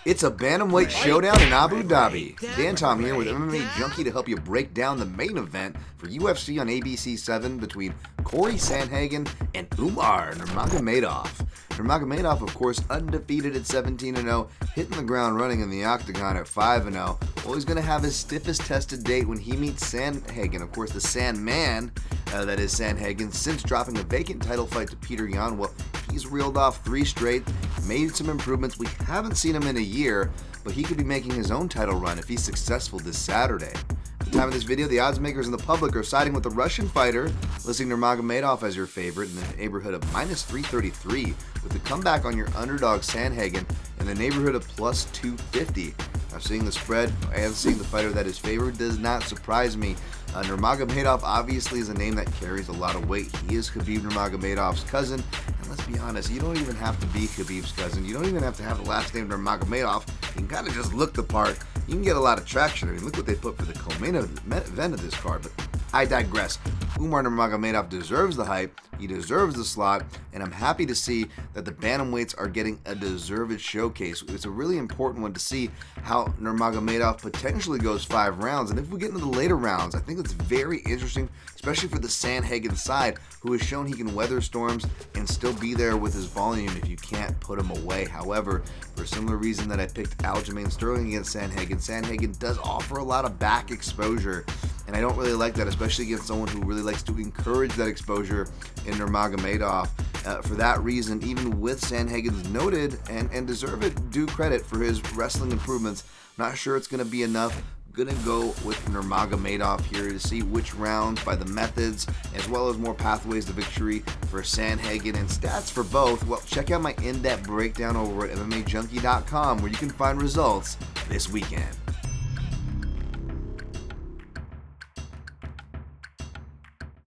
It's a bantamweight showdown in Abu Dhabi. Dan Tom here with MMA Junkie to help you break down the main event for UFC on ABC 7 between Cory Sandhagen and Umar Nurmagomedov. Nurmagomedov, of course, undefeated at 17-0, hitting the ground running in the octagon at 5-0. Well, he's going to have his stiffest tested date when he meets Sandhagen, of course, the Sandman, that is Sandhagen, since dropping a vacant title fight to Peter Yan. Well, he's reeled off 3 straight, made some improvements. We haven't seen him in a year, but he could be making his own title run if he's successful this Saturday. At the time of this video, the odds makers in the public are siding with the Russian fighter, listing Nurmagomedov as your favorite in the neighborhood of minus 333, with the comeback on your underdog Sandhagen in the neighborhood of plus 250. Now, seeing the spread and seeing the fighter that is favored does not surprise me. Nurmagomedov obviously is a name that carries a lot of weight. He is Khabib Nurmagomedov's cousin, and let's be honest, you don't even have to be Khabib's cousin. You don't even have to have the last name Nurmagomedov. You can kind of just look the part. You can get a lot of traction. I mean, look what they put for the co-main event of this card, but I digress. Umar Nurmagomedov deserves the hype, he deserves the slot, and I'm happy to see that the bantamweights are getting a deserved showcase. It's a really important one to see how Nurmagomedov potentially goes 5 rounds, and if we get into the later rounds, I think it's very interesting, especially for the Sandhagen side, who has shown he can weather storms and still be there with his volume if you can't put him away. However, for a similar reason that I picked Aljamain Sterling against Sandhagen, Sandhagen does offer a lot of back exposure, and I don't really like that, especially against someone who really likes to encourage that exposure in Nurmagomedov. For that reason, even with Sandhagen's noted and deserved due credit for his wrestling improvements, I'm not sure it's going to be enough. Gonna go with Nurmagomedov here to see which rounds by the methods, as well as more pathways to victory for Sandhagen and stats for both. Well, check out my in-depth breakdown over at MMAJunkie.com, where you can find results this weekend.